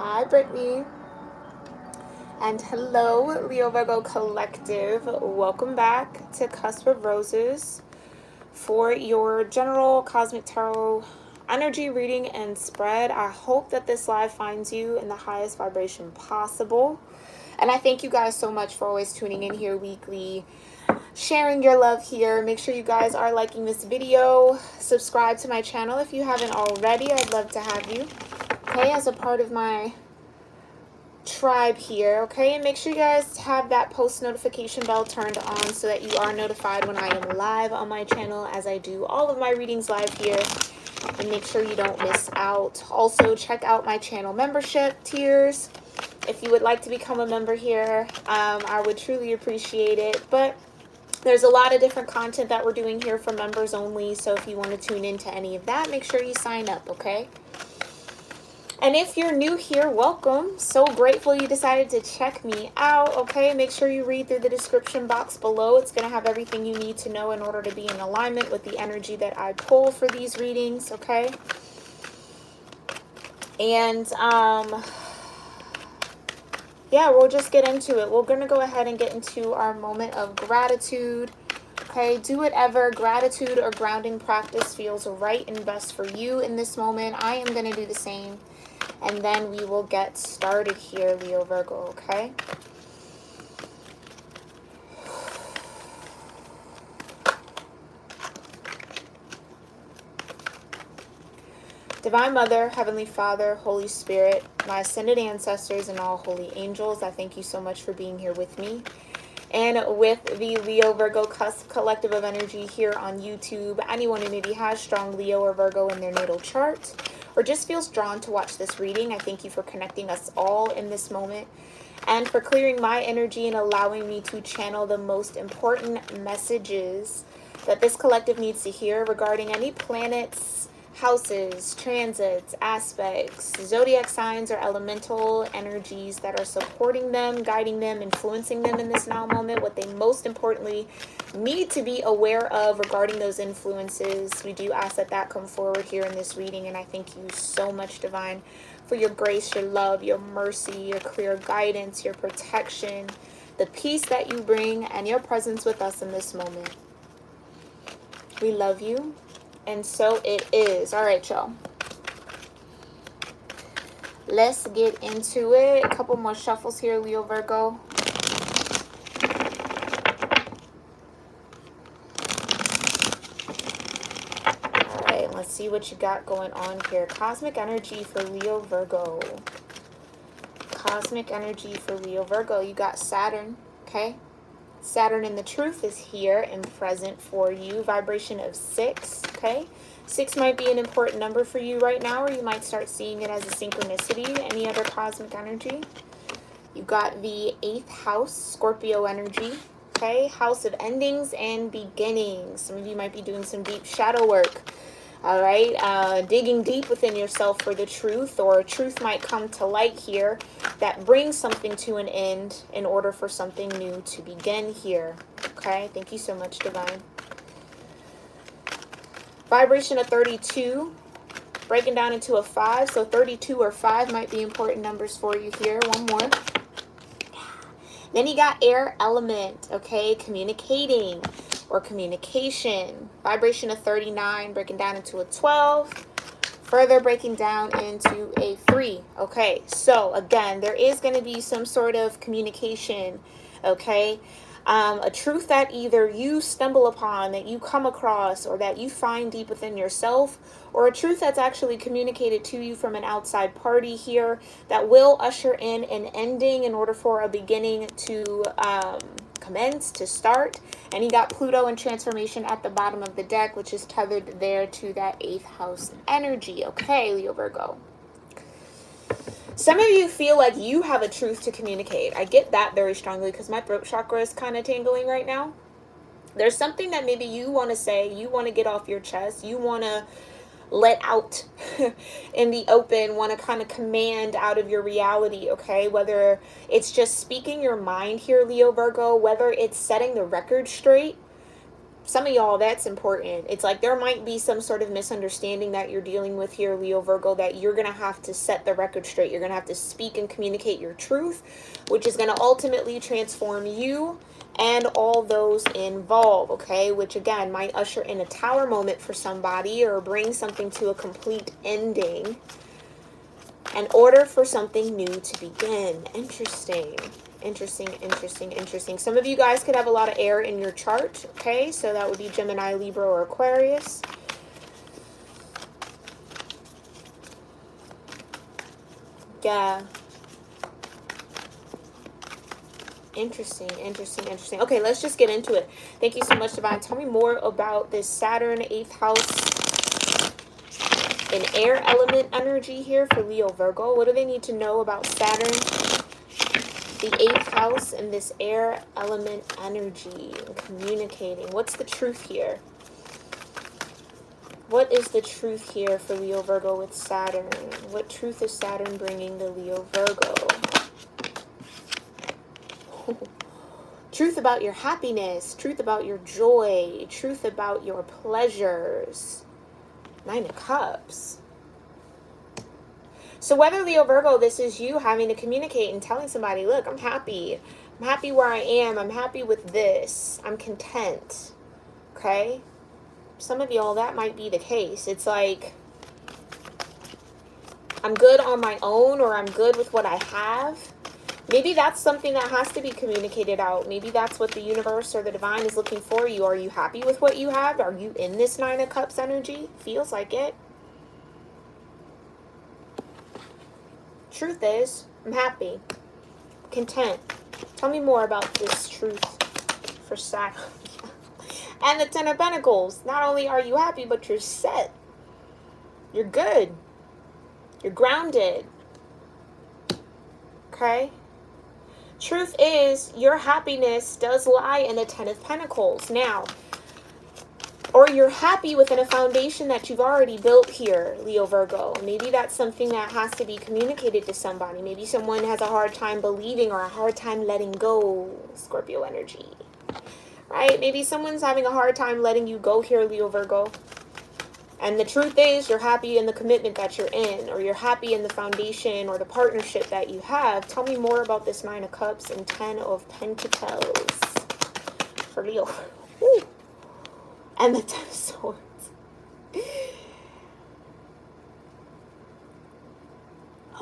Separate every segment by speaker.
Speaker 1: Hi, Brittany. And hello, Leo Virgo Collective. Welcome back to Cusp of Roses for your general cosmic tarot energy reading and spread. I hope that this live finds you in the highest vibration possible. And I thank you guys so much for always tuning in here weekly, sharing your love here. Make sure you guys are liking this video. Subscribe to my channel if you haven't already. I'd love to have you, okay, as a part of my tribe here, okay? And make sure you guys have that post notification bell turned on so that you are notified when I am live on my channel, as I do all of my readings live here, and make sure you don't miss out. Also, check out my channel membership tiers if you would like to become a member here. I would truly appreciate it. But there's a lot of different content that we're doing here for members only, so if you want to tune into any of that, make sure you sign up, okay? And if you're new here, welcome. So grateful you decided to check me out, okay? Make sure you read through the description box below. It's going to have everything you need to know in order to be in alignment with the energy that I pull for these readings, okay? And, yeah, we'll just get into it. We're going to go ahead and get into our moment of gratitude, okay? Do whatever gratitude or grounding practice feels right and best for you in this moment. I am going to do the same. And then we will get started here, Leo Virgo, okay? Divine Mother, Heavenly Father, Holy Spirit, my ascended ancestors, and all holy angels, I thank you so much for being here with me. And with the Leo Virgo Cusp Collective of Energy here on YouTube, anyone who maybe has strong Leo or Virgo in their natal chart, or just feels drawn to watch this reading, I thank you for connecting us all in this moment and for clearing my energy and allowing me to channel the most important messages that this collective needs to hear regarding any planets, houses, transits, aspects, zodiac signs, or elemental energies that are supporting them, guiding them, influencing them in this now moment. What they most importantly need to be aware of regarding those influences. We do ask that that come forward here in this reading, and I thank you so much, Divine, for your grace, your love, your mercy, your clear guidance, your protection, the peace that you bring, and your presence with us in this moment. We love you. And so it is. All right, y'all. Let's get into it. A couple more shuffles here, Leo Virgo. All right, let's see what you got going on here. Cosmic energy for Leo Virgo. Cosmic energy for Leo Virgo. You got Saturn, okay? Saturn in the truth is here and present for you. Vibration of 6, okay? 6 might be an important number for you right now, or you might start seeing it as a synchronicity. Any other cosmic energy? You got the 8th house, Scorpio energy, okay? House of endings and beginnings. Some of you might be doing some deep shadow work. All right, digging deep within yourself for the truth, or truth might come to light here that brings something to an end in order for something new to begin here. Okay, thank you so much, Divine. Vibration of 32, breaking down into a 5. So 32 or 5 might be important numbers for you here. One more. Then you got air element, okay, communicating or communication. Vibration of 39, breaking down into a 12. Further breaking down into a 3. Okay, so again, there is going to be some sort of communication, okay? A truth that either you stumble upon, that you come across, or that you find deep within yourself, or a truth that's actually communicated to you from an outside party here that will usher in an ending in order for a beginning to commence, to start. And you got Pluto and transformation at the bottom of the deck, which is tethered there to that 8th house energy. Okay, Leo Virgo. Some of you feel like you have a truth to communicate. I get that very strongly because my throat chakra is kind of tingling right now. There's something that maybe you want to say, you want to get off your chest, you want to let out in the open, want to kind of command out of your reality, okay? Whether it's just speaking your mind here, Leo Virgo, whether it's setting the record straight, Some of y'all, that's important. It's like there might be some sort of misunderstanding that you're dealing with here, Leo Virgo, that you're going to have to set the record straight. You're going to have to speak and communicate your truth, which is going to ultimately transform you and all those involved, okay? Which, again, might usher in a tower moment for somebody or bring something to a complete ending in order for something new to begin. Interesting. Interesting. Some of you guys could have a lot of air in your chart, okay? So that would be Gemini, Libra, or Aquarius. Yeah. Interesting. Okay, let's just get into it. Thank you so much, Divine. Tell me more about this Saturn 8th house and air element energy here for Leo Virgo. What do they need to know about Saturn, the 8th house, and this air element energy and communicating? What's the truth here? What is the truth here for Leo Virgo with Saturn? What truth is Saturn bringing to Leo Virgo? Truth about your happiness, truth about your joy, truth about your pleasures. 9 of Cups. So whether, Leo Virgo, this is you having to communicate and telling somebody, look, I'm happy. I'm happy where I am. I'm happy with this. I'm content. Okay? Some of y'all, that might be the case. It's like, I'm good on my own, or I'm good with what I have. Maybe that's something that has to be communicated out. Maybe that's what the universe or the divine is looking for you. Are you happy with what you have? Are you in this 9 of Cups energy? Feels like it. Truth is, I'm happy, content. Tell me more about this truth for Saturn. And the 10 of Pentacles. Not only are you happy, but you're set. You're good. You're grounded. Okay? Truth is, your happiness does lie in the 10 of Pentacles. Now, or you're happy within a foundation that you've already built here, Leo Virgo. Maybe that's something that has to be communicated to somebody. Maybe someone has a hard time believing or a hard time letting go, Scorpio energy. Right? Maybe someone's having a hard time letting you go here, Leo Virgo. And the truth is, you're happy in the commitment that you're in, or you're happy in the foundation or the partnership that you have. Tell me more about this 9 of Cups and 10 of Pentacles for Leo. Woo. And the 10 of Swords.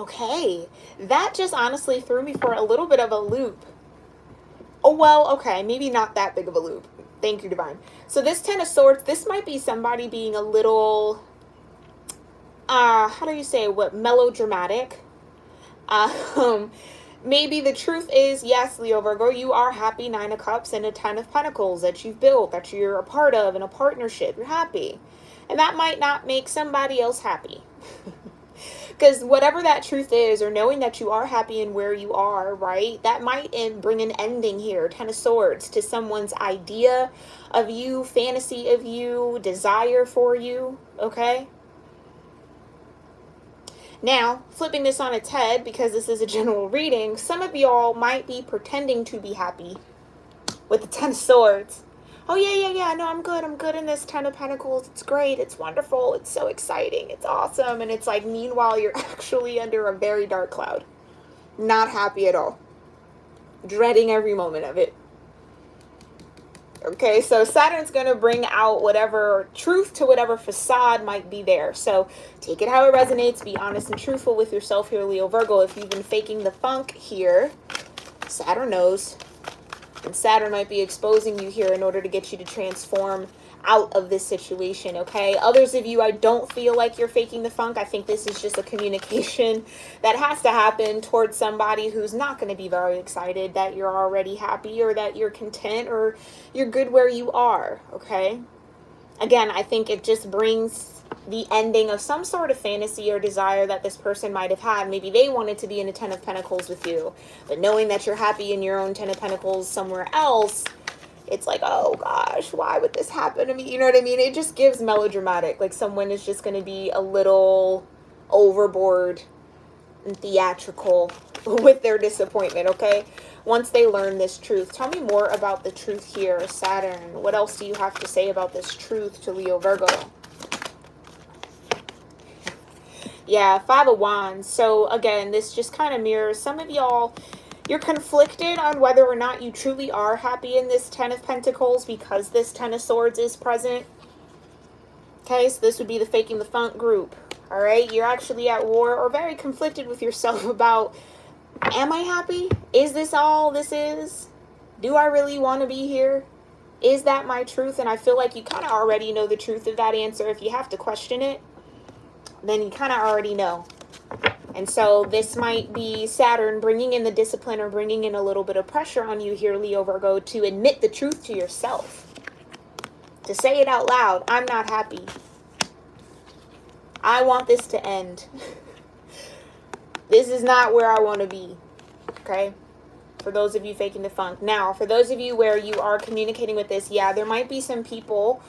Speaker 1: Okay. That just honestly threw me for a little bit of a loop. Oh, well, okay. Maybe not that big of a loop. Thank you, Divine. So this 10 of Swords, this might be somebody being a little, how do you say, melodramatic. Maybe the truth is, yes, Leo Virgo, you are happy, 9 of Cups and a 10 of Pentacles that you've built, that you're a part of in a partnership. You're happy. And that might not make somebody else happy. Because whatever that truth is, or knowing that you are happy in where you are, right, that might bring an ending here, 10 of Swords, to someone's idea of you, fantasy of you, desire for you, okay? Now, flipping this on its head, because this is a general reading, some of y'all might be pretending to be happy with the 10 of Swords. Oh, yeah, no, I'm good in this 10 of Pentacles. It's great, it's wonderful, it's so exciting, it's awesome. And it's like, meanwhile, you're actually under a very dark cloud. Not happy at all. Dreading every moment of it. Okay, so Saturn's going to bring out whatever truth to whatever facade might be there. So take it how it resonates. Be honest and truthful with yourself here, Leo Virgo. If you've been faking the funk here, Saturn knows. And Saturn might be exposing you here in order to get you to transform out of this situation, okay? Others of you, I don't feel like you're faking the funk. I think this is just a communication that has to happen towards somebody who's not going to be very excited that you're already happy, or that you're content, or you're good where you are, okay? Again, I think it just brings the ending of some sort of fantasy or desire that this person might have had. Maybe they wanted to be in a 10 of Pentacles with you, but knowing that you're happy in your own 10 of Pentacles somewhere else, it's like, oh gosh, why would this happen to me? You know what I mean? It just gives melodramatic. Like someone is just going to be a little overboard and theatrical with their disappointment, okay? once they learn this truth. Tell me more about the truth here, Saturn. What else do you have to say about this truth to Leo Virgo? Yeah, Five of Wands. So again, this just kind of mirrors some of y'all. You're conflicted on whether or not you truly are happy in this Ten of Pentacles because this Ten of Swords is present. Okay, so this would be the faking the funk group. All right, you're actually at war or very conflicted with yourself about, am I happy? Is this all this is? Do I really want to be here? Is that my truth? And I feel like you kind of already know the truth of that answer. If you have to question it, then you kind of already know. And so this might be Saturn bringing in the discipline or bringing in a little bit of pressure on you here, Leo Virgo, to admit the truth to yourself. To say it out loud, I'm not happy. I want this to end. This is not where I want to be. Okay? For those of you faking the funk. Now, for those of you where you are communicating with this, yeah, there might be some people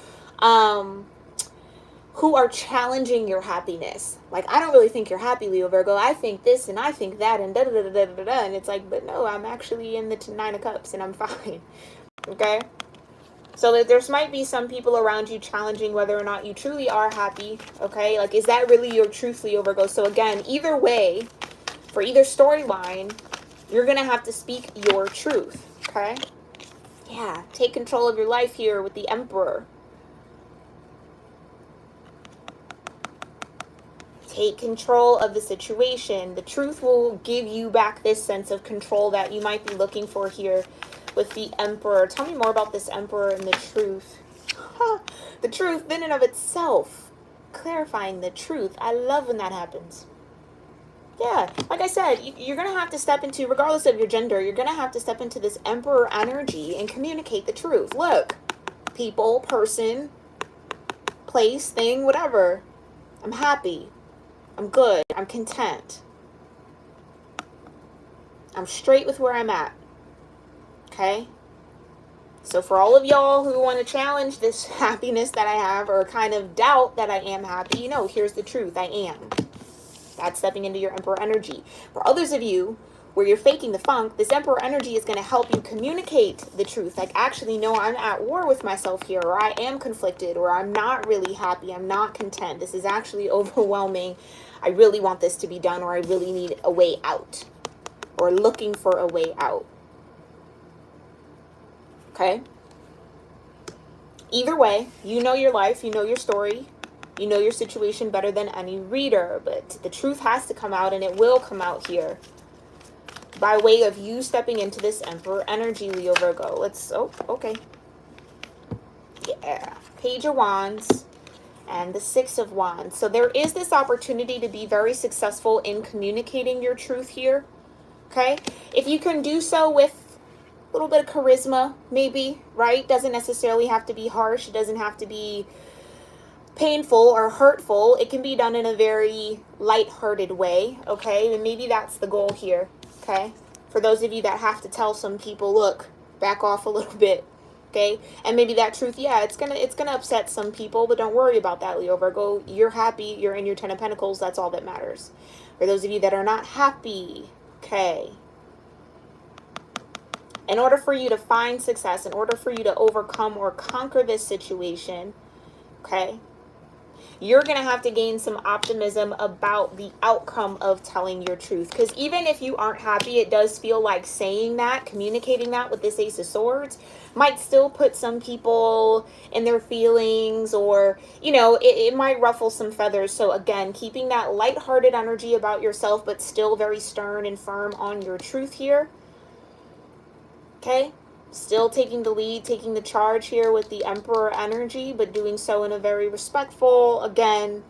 Speaker 1: who are challenging your happiness. Like, I don't really think you're happy, Leo Virgo. I think this and I think that and da-da-da-da-da-da. And it's like, but no, I'm actually in the Nine of Cups and I'm fine. Okay? So that there might be some people around you challenging whether or not you truly are happy. Okay? Like, is that really your truth, Leo Virgo? So again, either way, for either storyline, you're going to have to speak your truth. Okay? Yeah. Take control of your life here with the Emperor. Take control of the situation. The truth will give you back this sense of control that you might be looking for here with the Emperor. Tell me more about this Emperor and the truth. The truth in and of itself. Clarifying the truth. I love when that happens. Yeah, like I said, you're going to have to step into, regardless of your gender, you're going to have to step into this Emperor energy and communicate the truth. Look, people, person, place, thing, whatever. I'm happy. I'm good. I'm content. I'm straight with where I'm at. Okay? So for all of y'all who want to challenge this happiness that I have or kind of doubt that I am happy, no, here's the truth. I am. That's stepping into your Emperor energy. For others of you where you're faking the funk, this Emperor energy is going to help you communicate the truth. Like, actually, no, I'm at war with myself here, or I am conflicted, or I'm not really happy. I'm not content. This is actually overwhelming. I really want this to be done, or I really need a way out, or looking for a way out. Okay? Either way, you know your life, you know your story, you know your situation better than any reader, but the truth has to come out, and it will come out here by way of you stepping into this Emperor energy, Leo Virgo. Let's, oh, okay. Yeah. Page of Wands and the Six of Wands. So there is this opportunity to be very successful in communicating your truth here. Okay? If you can do so with a little bit of charisma, maybe, right? Doesn't necessarily have to be harsh. It doesn't have to be painful or hurtful. It can be done in a very lighthearted way, okay? And maybe that's the goal here, okay? For those of you that have to tell some people, look, back off a little bit, okay? And maybe that truth, yeah, it's gonna upset some people, but don't worry about that, Leo Virgo. You're happy. You're in your Ten of Pentacles. That's all that matters. For those of you that are not happy, okay? In order for you to find success, in order for you to overcome or conquer this situation, okay, you're going to have to gain some optimism about the outcome of telling your truth. Because even if you aren't happy, it does feel like saying that, communicating that with this Ace of Swords might still put some people in their feelings, or, you know, it might ruffle some feathers. So again, keeping that lighthearted energy about yourself, but still very stern and firm on your truth here. Okay? Still taking the lead, taking the charge here with the Emperor energy, but doing so in a very respectful, again,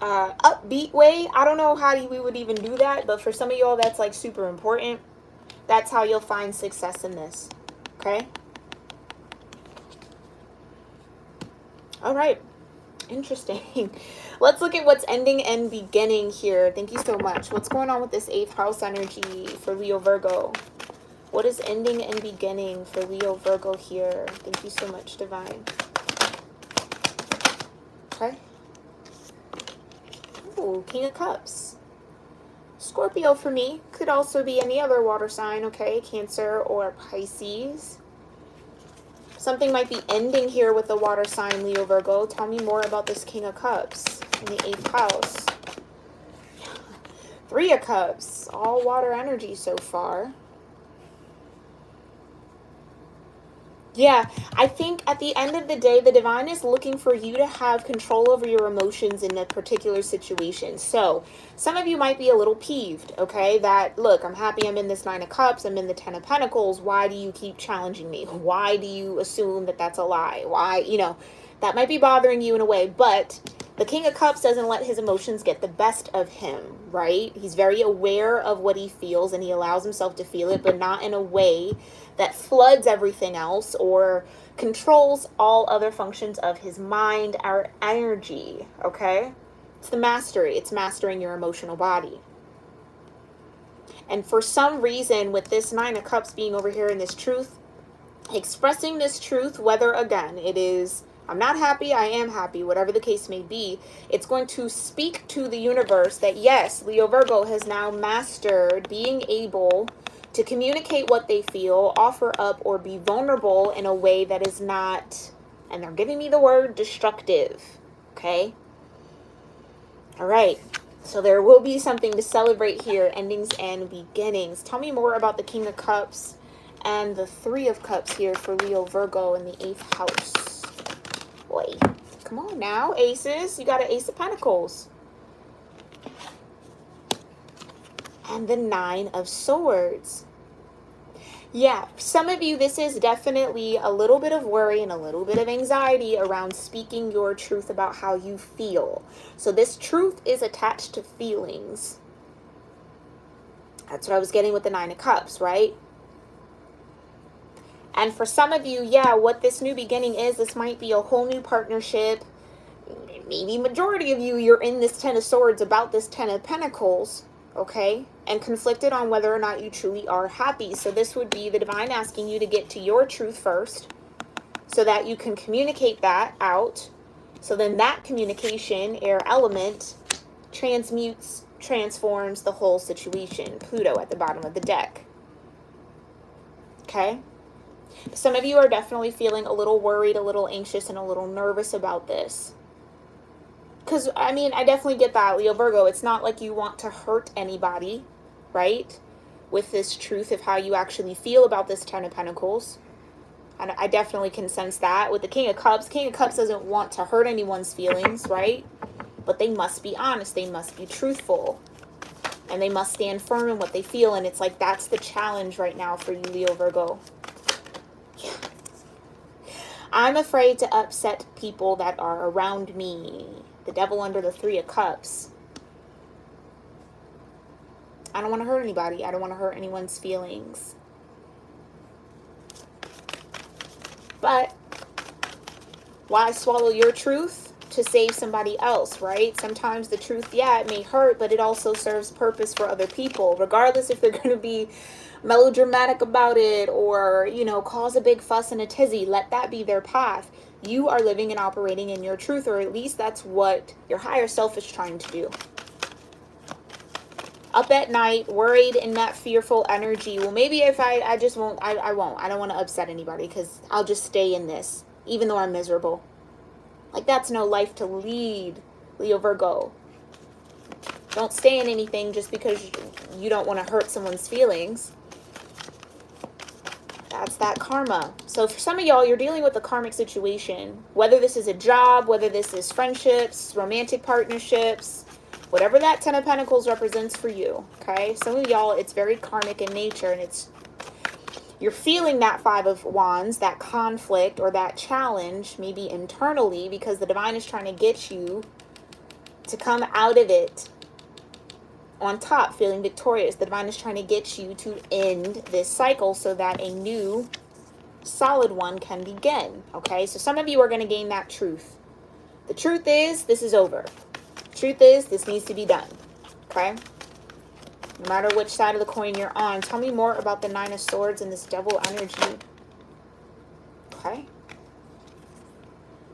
Speaker 1: upbeat way. I don't know how we would even do that, but for some of y'all, that's like super important. That's how you'll find success in this. Okay? All right. Interesting. Let's look at what's ending and beginning here. Thank you so much. What's going on with this 8th house energy for Leo Virgo? What is ending and beginning for Leo Virgo here? Thank you so much, Divine. Okay. Ooh, King of Cups. Scorpio for me. Could also be any other water sign, okay? Cancer or Pisces. Something might be ending here with the water sign, Leo, Virgo. Tell me more about this King of Cups in the 8th house. 3 of Cups. All water energy so far. Yeah, I think at the end of the day, the divine is looking for you to have control over your emotions in a particular situation. So some of you might be a little peeved, okay? That, look, I'm happy I'm in this 9 of Cups. I'm in the 10 of Pentacles. Why do you keep challenging me? Why do you assume that that's a lie? Why, you know, that might be bothering you in a way. But the King of Cups doesn't let his emotions get the best of him, right? He's very aware of what he feels and he allows himself to feel it, but not in a way that floods everything else or controls all other functions of his mind, our energy, okay? It's the mastery. It's mastering your emotional body. And for some reason, with this 9 of Cups being over here in this truth, expressing this truth, whether, again, it is, I'm not happy, I am happy, whatever the case may be, it's going to speak to the universe that, yes, Leo Virgo has now mastered being able to communicate what they feel, offer up, or be vulnerable in a way that is not, and they're giving me the word, destructive, okay? All right, so there will be something to celebrate here, endings and beginnings. Tell me more about the King of Cups and the 3 of Cups here for Leo Virgo in the 8th house. Boy, come on now, aces. You got an Ace of Pentacles. And the 9 of Swords. Yeah, some of you, this is definitely a little bit of worry and a little bit of anxiety around speaking your truth about how you feel. So this truth is attached to feelings. That's what I was getting with the 9 of Cups, right? And for some of you, yeah, what this new beginning is, this might be a whole new partnership. Maybe majority of you, you're in this 10 of Swords about this 10 of Pentacles, okay? And conflicted on whether or not you truly are happy. So this would be the divine asking you to get to your truth first so that you can communicate that out. So then that communication, air element, transmutes, transforms the whole situation. Pluto at the bottom of the deck. Okay? Some of you are definitely feeling a little worried, a little anxious, and a little nervous about this. Because, I mean, I definitely get that, Leo Virgo. It's not like you want to hurt anybody, right? With this truth of how you actually feel about this 10 of Pentacles. And I definitely can sense that. With the King of Cups doesn't want to hurt anyone's feelings, right? But they must be honest. They must be truthful. And they must stand firm in what they feel. And it's like, that's the challenge right now for you, Leo Virgo. Yeah. I'm afraid to upset people that are around me. The Devil under the 3 of Cups. I don't want to hurt anybody. I don't want to hurt anyone's feelings. But why swallow your truth to save somebody else, right? Sometimes the truth, yeah, it may hurt, but it also serves purpose for other people, regardless if they're going to be melodramatic about it or, you know, cause a big fuss and a tizzy. Let that be their path. You are living and operating in your truth, or at least that's what your higher self is trying to do. Up at night, worried in that fearful energy. Well, maybe if I just won't, I won't. I don't want to upset anybody because I'll just stay in this, even though I'm miserable. Like, that's no life to lead, Leo Virgo. Don't stay in anything just because you don't want to hurt someone's feelings. That's that karma. So for some of y'all, you're dealing with a karmic situation. Whether this is a job, whether this is friendships, romantic partnerships, whatever that 10 of Pentacles represents for you, okay? Some of y'all, it's very karmic in nature, and you're feeling that 5 of Wands, that conflict or that challenge, maybe internally, because the divine is trying to get you to come out of it on top, feeling victorious. The divine is trying to get you to end this cycle so that a new solid one can begin, okay? So some of you are going to gain that truth. The truth is, this is over. Truth is, this needs to be done, okay? No matter which side of the coin you're on. Tell me more about the 9 of Swords and this Devil energy. Okay.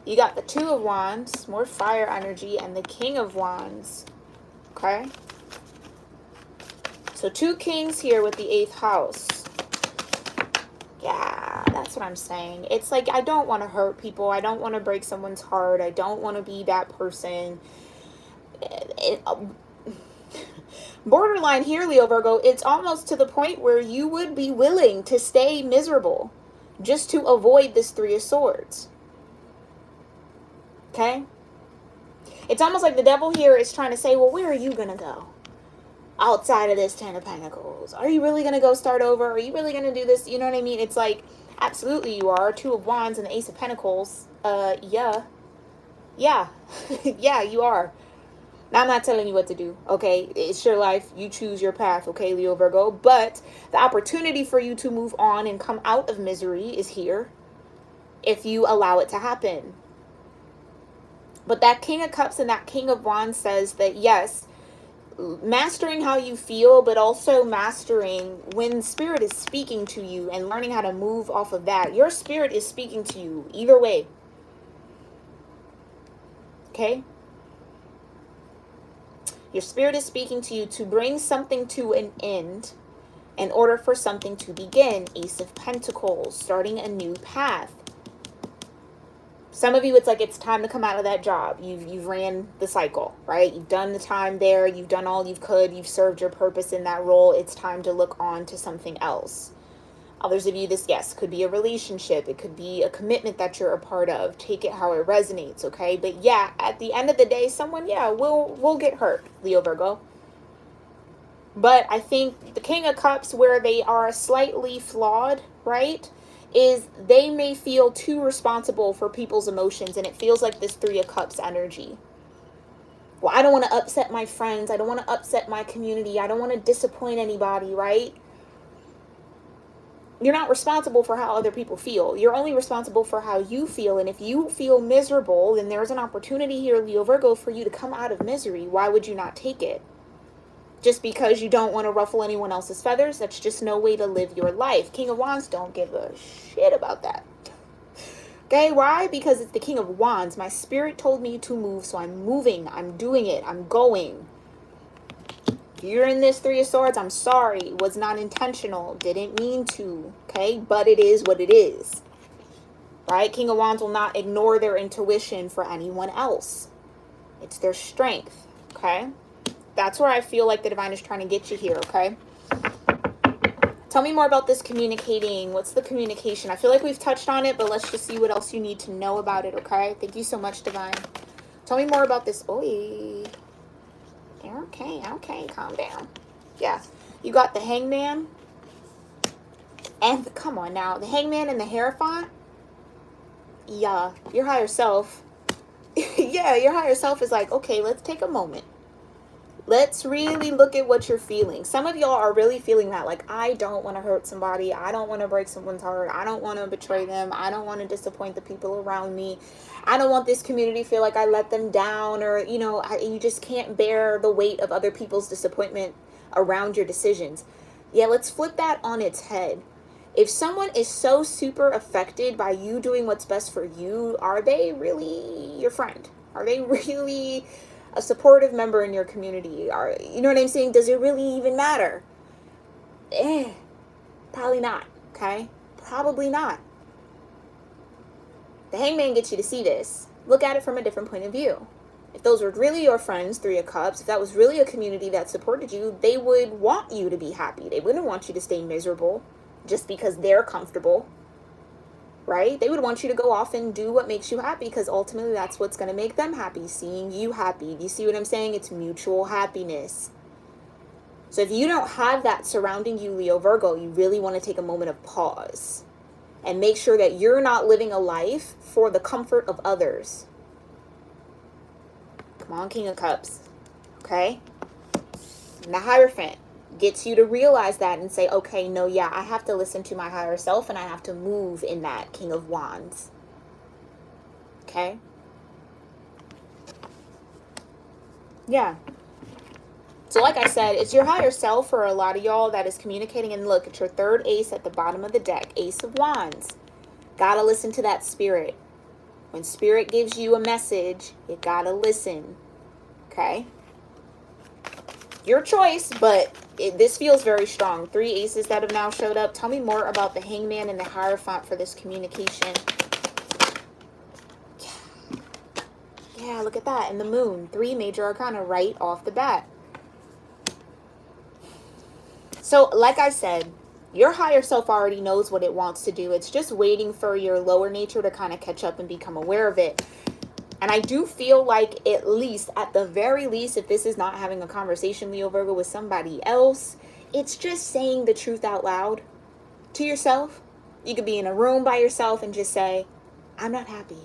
Speaker 1: You got the 2 of Wands, more fire energy, and the King of Wands. Okay. So 2 kings here with the 8th house. Yeah, that's what I'm saying. It's like, I don't want to hurt people. I don't want to break someone's heart. I don't want to be that person. Borderline here, Leo Virgo, it's almost to the point where you would be willing to stay miserable just to avoid this 3 of Swords. Okay? It's almost like the devil here is trying to say, well, where are you going to go outside of this 10 of Pentacles? Are you really going to go start over? Are you really going to do this? You know what I mean? It's like, absolutely you are. 2 of Wands and the Ace of Pentacles. Yeah. Yeah, you are. Now, I'm not telling you what to do, okay? It's your life. You choose your path, okay, Leo Virgo? But the opportunity for you to move on and come out of misery is here if you allow it to happen. But that King of Cups and that King of Wands says that, yes, mastering how you feel, but also mastering when Spirit is speaking to you and learning how to move off of that. Your Spirit is speaking to you either way. Okay? Your Spirit is speaking to you to bring something to an end in order for something to begin. Ace of Pentacles, starting a new path. Some of you, it's like it's time to come out of that job. You've ran the cycle, right? You've done the time there. You've done all you could. You've served your purpose in that role. It's time to look on to something else. Others of you, this, yes, could be a relationship. It could be a commitment that you're a part of. Take it how it resonates, okay? But yeah, at the end of the day, someone, yeah, will get hurt, Leo Virgo. But I think the King of Cups, where they are slightly flawed, right, is they may feel too responsible for people's emotions, and it feels like this 3 of Cups energy. Well, I don't want to upset my friends. I don't want to upset my community. I don't want to disappoint anybody, right? You're not responsible for how other people feel. You're only responsible for how you feel. And if you feel miserable, then there's an opportunity here, Leo Virgo, for you to come out of misery. Why would you not take it? Just because you don't want to ruffle anyone else's feathers? That's just no way to live your life. King of Wands don't give a shit about that. Okay, why? Because it's the King of Wands. My spirit told me to move, so I'm moving. I'm doing it. I'm going. If you're in this 3 of Swords, I'm sorry. It was not intentional. Didn't mean to. Okay, but it is what it is. Right? King of Wands will not ignore their intuition for anyone else. It's their strength. Okay? That's where I feel like the divine is trying to get you here, okay? Tell me more about this communicating. What's the communication? I feel like we've touched on it, but let's just see what else you need to know about it, okay? Thank you so much, divine. Tell me more about this. Oi. Okay, calm down. Yeah, you got the Hangman. And come on now, the Hangman and the Hierophant. Yeah, your higher self. Yeah, your higher self is like, okay, let's take a moment. Let's really look at what you're feeling. Some of y'all are really feeling that. Like, I don't want to hurt somebody. I don't want to break someone's heart. I don't want to betray them. I don't want to disappoint the people around me. I don't want this community to feel like I let them down. Or, you know, you just can't bear the weight of other people's disappointment around your decisions. Yeah, let's flip that on its head. If someone is so super affected by you doing what's best for you, are they really your friend? Are they really a supportive member in your community? Are, you know what I'm saying? Does it really even matter? Probably not, okay? Probably not. The Hangman gets you to see this. Look at it from a different point of view. If those were really your friends, 3 of Cups, if that was really a community that supported you, they would want you to be happy. They wouldn't want you to stay miserable just because they're comfortable, right? They would want you to go off and do what makes you happy, because ultimately that's what's going to make them happy, seeing you happy. Do you see what I'm saying? It's mutual happiness. So if you don't have that surrounding you, Leo Virgo, you really want to take a moment of pause and make sure that you're not living a life for the comfort of others. Come on, King of Cups. Okay? And the Hierophant gets you to realize that and say, okay, no, yeah, I have to listen to my higher self and I have to move in that, King of Wands. Okay? Yeah. So like I said, it's your higher self for a lot of y'all that is communicating. And look, it's your 3rd ace at the bottom of the deck, Ace of Wands. Gotta listen to that spirit. When spirit gives you a message, you gotta listen. Okay? Your choice, but This feels very strong. 3 aces that have now showed up. Tell me more about the Hangman and the Hierophant for this communication. Yeah, look at that. And the Moon. 3 major arcana right off the bat. So, like I said, your higher self already knows what it wants to do. It's just waiting for your lower nature to kind of catch up and become aware of it. And I do feel like, at least, at the very least, if this is not having a conversation, Leo Virgo, with somebody else, it's just saying the truth out loud to yourself. You could be in a room by yourself and just say, I'm not happy.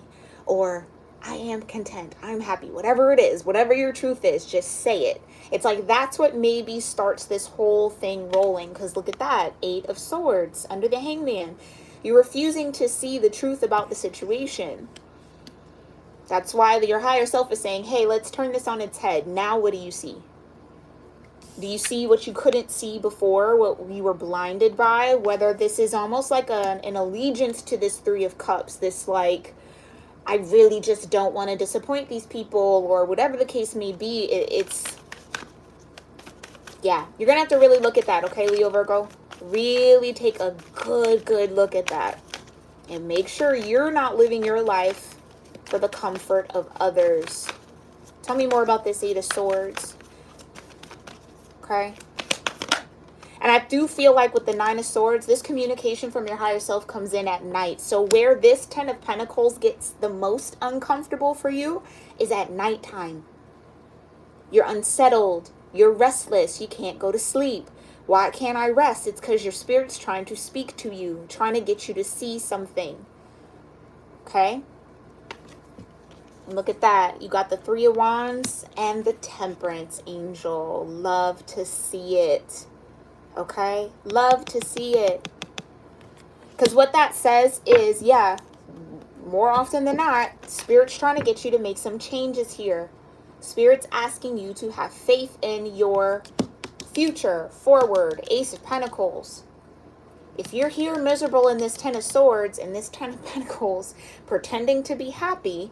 Speaker 1: Or, I am content. I'm happy. Whatever it is, whatever your truth is, just say it. It's like that's what maybe starts this whole thing rolling. Because look at that. 8 of Swords under the Hangman. You're refusing to see the truth about the situation. That's why your higher self is saying, hey, let's turn this on its head. Now what do you see? Do you see what you couldn't see before, what you were blinded by? Whether this is almost like an allegiance to this 3 of Cups. This like, I really just don't want to disappoint these people, or whatever the case may be. It's, yeah, you're going to have to really look at that, okay, Leo Virgo? Really take a good look at that. And make sure you're not living your life for the comfort of others. Tell me more about this 8 of Swords. Okay. And I do feel like with the 9 of Swords, this communication from your higher self comes in at night. So where this 10 of Pentacles gets the most uncomfortable for you is at nighttime. You're unsettled. You're restless. You can't go to sleep. Why can't I rest? It's because your spirit's trying to speak to you, trying to get you to see something. Okay? And look at that. You got the 3 of Wands and the Temperance angel. Love to see it. Okay? Love to see it. Because what that says is, yeah, more often than not, Spirit's trying to get you to make some changes here. Spirit's asking you to have faith in your future, forward. Ace of Pentacles. If you're here miserable in this 10 of Swords and this 10 of Pentacles, pretending to be happy,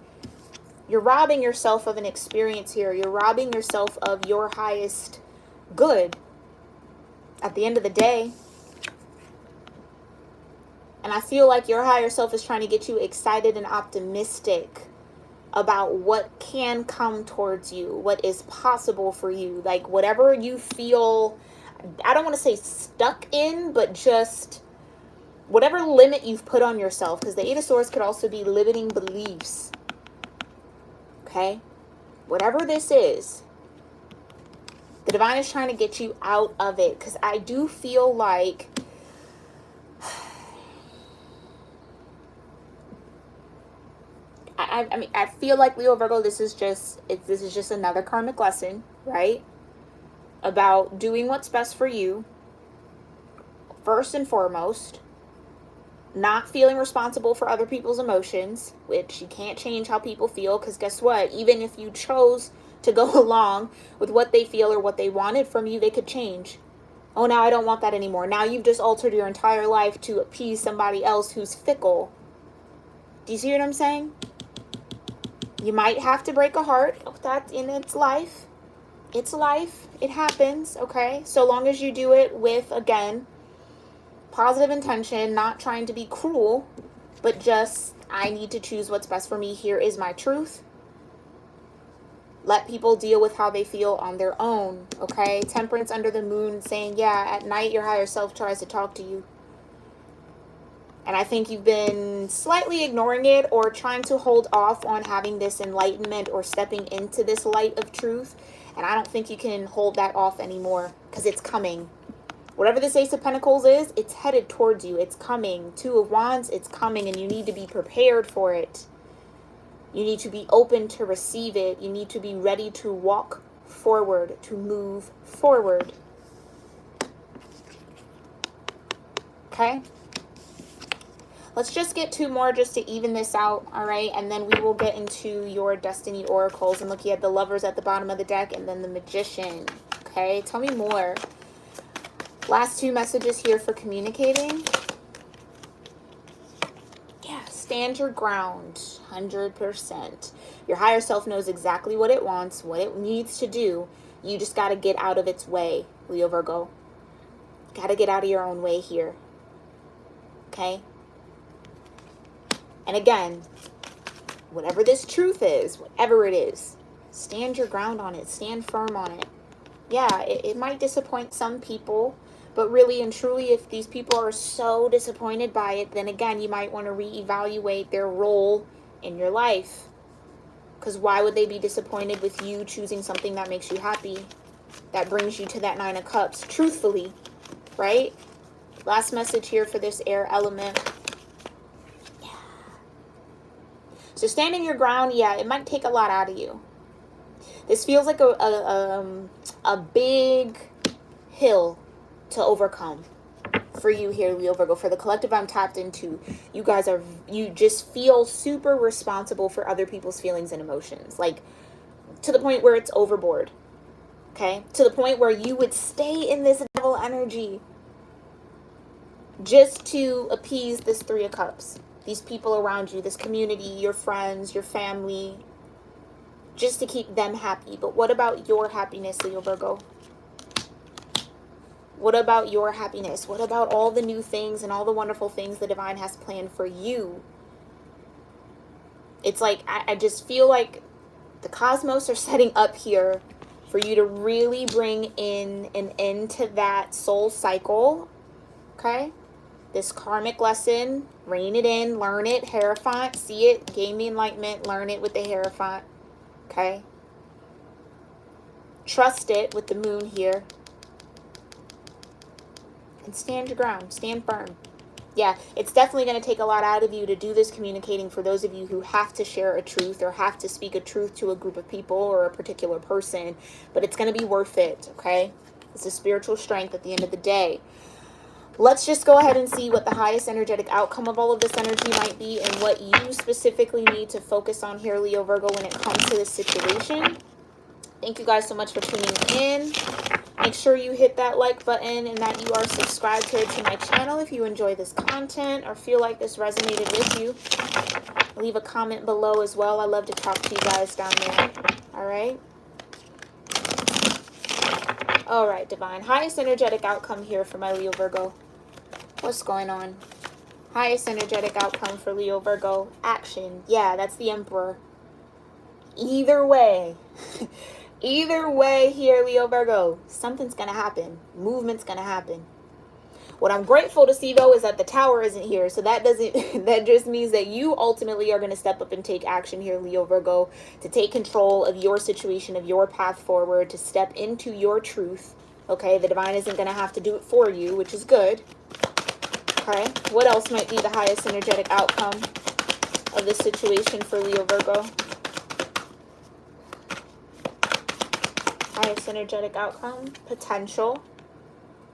Speaker 1: you're robbing yourself of an experience here. You're robbing yourself of your highest good at the end of the day. And I feel like your higher self is trying to get you excited and optimistic about what can come towards you, what is possible for you. Like whatever you feel, I don't want to say stuck in, but just whatever limit you've put on yourself. Because the 8 of Swords could also be limiting beliefs. Okay? Whatever this is, the divine is trying to get you out of it. Because I do feel like I mean, I feel like, Leo Virgo, this is just another karmic lesson, right? About doing what's best for you, first and foremost. Not feeling responsible for other people's emotions, which you can't change how people feel, because guess what? Even if you chose to go along with what they feel or what they wanted from you, they could change. Oh, now I don't want that anymore. Now you've just altered your entire life to appease somebody else who's fickle. Do you see what I'm saying? You might have to break a heart. That's in its life. It's life. It happens, okay? So long as you do it with, again, positive intention, not trying to be cruel, but just, I need to choose what's best for me. Here is my truth. Let people deal with how they feel on their own, okay? Temperance under the moon saying, yeah, at night your higher self tries to talk to you. And I think you've been slightly ignoring it or trying to hold off on having this enlightenment or stepping into this light of truth. And I don't think you can hold that off anymore because it's coming. Whatever this Ace of Pentacles is, it's headed towards you. It's coming. 2 of Wands, it's coming, and you need to be prepared for it. You need to be open to receive it. You need to be ready to walk forward, to move forward. Okay? Let's just get 2 more just to even this out, all right? And then we will get into your Destiny Oracles and looking at the Lovers at the bottom of the deck and then the Magician, okay? Tell me more. Last 2 messages here for communicating. Yeah, stand your ground, 100%. Your higher self knows exactly what it wants, what it needs to do. You just got to get out of its way, Leo Virgo. Gotta get out of your own way here. Okay? And again, whatever this truth is, whatever it is, stand your ground on it. Stand firm on it. Yeah, it might disappoint some people, but really and truly, if these people are so disappointed by it, then again, you might want to reevaluate their role in your life. Because why would they be disappointed with you choosing something that makes you happy, that brings you to that Nine of Cups, truthfully, right? Last message here for this air element. Yeah. So standing your ground, yeah, it might take a lot out of you. This feels like a big hill to overcome for you here, Leo Virgo. For the collective I'm tapped into, you just feel super responsible for other people's feelings and emotions, like to the point where it's overboard. Okay, to the point where you would stay in this devil energy just to appease this Three of Cups, these people around you, this community, your friends, your family, just to keep them happy. But what about your happiness, Leo Virgo? What about your happiness? What about all the new things and all the wonderful things the divine has planned for you? It's like, I just feel like the cosmos are setting up here for you to really bring in an end to that soul cycle. Okay? This karmic lesson, rein it in, learn it, Hierophant, see it, gain the enlightenment, learn it with the Hierophant. Okay? Trust it with the moon here. And stand your ground. Stand firm. Yeah, it's definitely going to take a lot out of you to do this communicating for those of you who have to share a truth or have to speak a truth to a group of people or a particular person. But it's going to be worth it, okay? It's a spiritual strength at the end of the day. Let's just go ahead and see what the highest energetic outcome of all of this energy might be and what you specifically need to focus on here, Leo Virgo, when it comes to this situation. Thank you guys so much for tuning in. Make sure you hit that like button and that you are subscribed here to my channel if you enjoy this content or feel like this resonated with you. Leave a comment below as well. I love to talk to you guys down there. All right. All right, divine. Highest energetic outcome here for my Leo Virgo. What's going on? Highest energetic outcome for Leo Virgo. Action. Yeah, that's the Emperor. Either way. Either way here, Leo Virgo, something's going to happen. Movement's going to happen. What I'm grateful to see, though, is that the Tower isn't here. So that just means that you ultimately are going to step up and take action here, Leo Virgo, to take control of your situation, of your path forward, to step into your truth. Okay, the divine isn't going to have to do it for you, which is good. Okay, what else might be the highest energetic outcome of this situation for Leo Virgo? Highest energetic outcome, potential,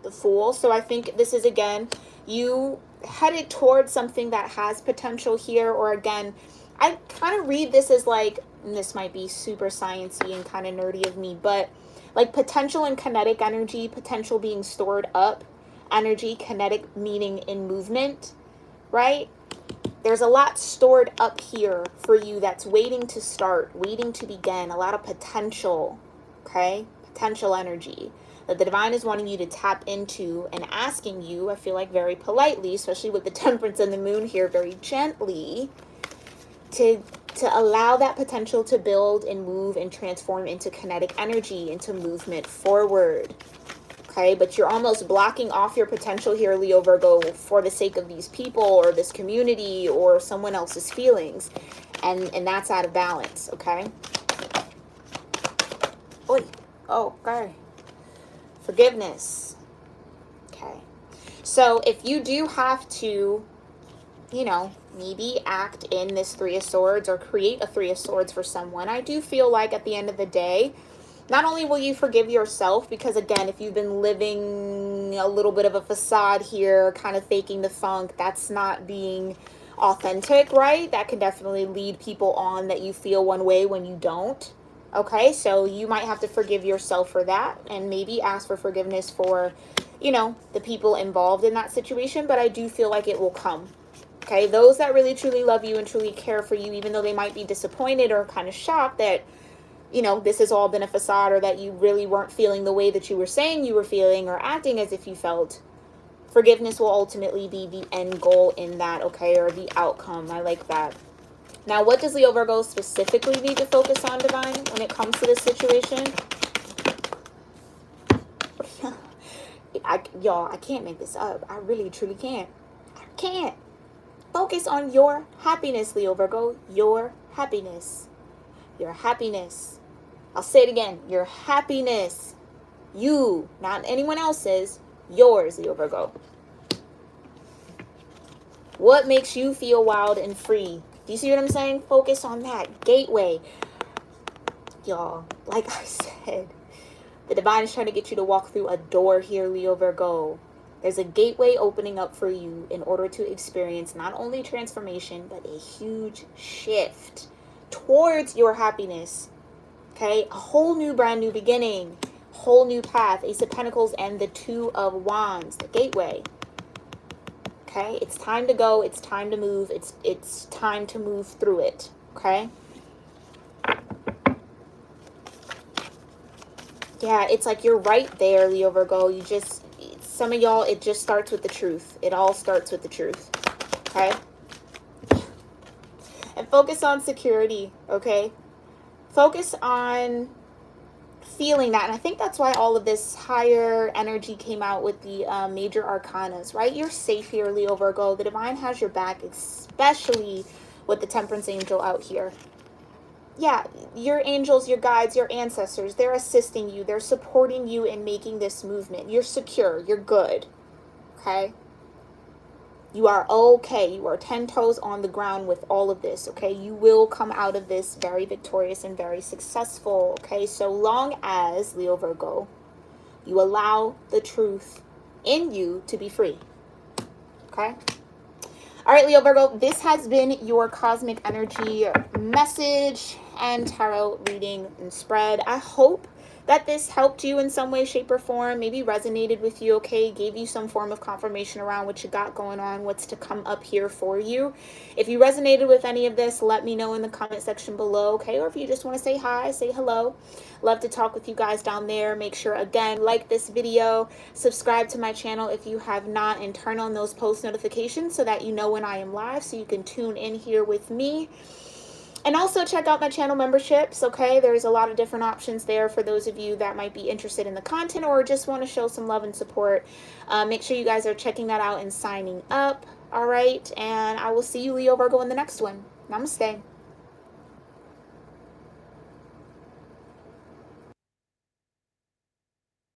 Speaker 1: the Fool. So I think this is, again, you headed towards something that has potential here, or again, I kind of read this as like, and this might be super sciencey and kind of nerdy of me, but like potential and kinetic energy, potential being stored up, energy, kinetic meaning in movement, right? There's a lot stored up here for you that's waiting to start, waiting to begin, a lot of potential. Okay, potential energy that the divine is wanting you to tap into and asking you, I feel like very politely, especially with the Temperance and the Moon here, very gently, to allow that potential to build and move and transform into kinetic energy, into movement forward. Okay, but you're almost blocking off your potential here, Leo Virgo, for the sake of these people or this community or someone else's feelings, and that's out of balance. Okay. Oy. Oh, okay. Forgiveness. Okay. So if you do have to, maybe act in this Three of Swords or create a Three of Swords for someone, I do feel like at the end of the day, not only will you forgive yourself, because again, if you've been living a little bit of a facade here, kind of faking the funk, that's not being authentic, right? That can definitely lead people on that you feel one way when you don't. Okay, so you might have to forgive yourself for that and maybe ask for forgiveness for, the people involved in that situation. But I do feel like it will come. Okay, those that really truly love you and truly care for you, even though they might be disappointed or kind of shocked that, you know, this has all been a facade, or that you really weren't feeling the way that you were saying you were feeling or acting as if you felt. Forgiveness will ultimately be the end goal in that, okay, or the outcome. I like that. Now, what does Leo Virgo specifically need to focus on, Divine, when it comes to this situation? Y'all, I can't make this up. I really, truly can't. I can't. Focus on your happiness, Leo Virgo. Your happiness. Your happiness. I'll say it again. Your happiness. You, not anyone else's. Yours, Leo Virgo. What makes you feel wild and free? Do you see what I'm saying? Focus on that gateway. Y'all, like I said, the divine is trying to get you to walk through a door here, Leo Virgo. There's a gateway opening up for you in order to experience not only transformation, but a huge shift towards your happiness. Okay? A whole new, brand new beginning. Whole new path. Ace of Pentacles and the Two of Wands. The gateway. Okay? It's time to go. It's time to move. It's time to move through it. Okay? Yeah, it's like you're right there, Leo Virgo. You just, some of y'all, it just starts with the truth. It all starts with the truth. Okay? And focus on security, okay? Focus on feeling that. And I think that's why all of this higher energy came out with the major arcanas, right? You're safe here, Leo Virgo. The divine has your back, especially with the Temperance Angel out here. Yeah, your angels, your guides, your ancestors, they're assisting you. They're supporting you in making this movement. You're secure. You're good. Okay? You are okay. You are 10 toes on the ground with all of this. Okay? You will come out of this very victorious and very successful. Okay? So long as, Leo Virgo, you allow the truth in you to be free. Okay? All right, Leo Virgo, this has been your cosmic energy message and tarot reading and spread. I hope that this helped you in some way, shape, or form, maybe resonated with you, okay, gave you some form of confirmation around what you got going on, what's to come up here for you. If you resonated with any of this, let me know in the comment section below, okay, or if you just want to say hi, say hello. Love to talk with you guys down there. Make sure, again, like this video, subscribe to my channel if you have not, and turn on those post notifications so that you know when I am live, so you can tune in here with me. And also check out my channel memberships, okay? There's a lot of different options there for those of you that might be interested in the content or just want to show some love and support. Make sure you guys are checking that out and signing up, all right? And I will see you, Leo Virgo, in the next one. Namaste.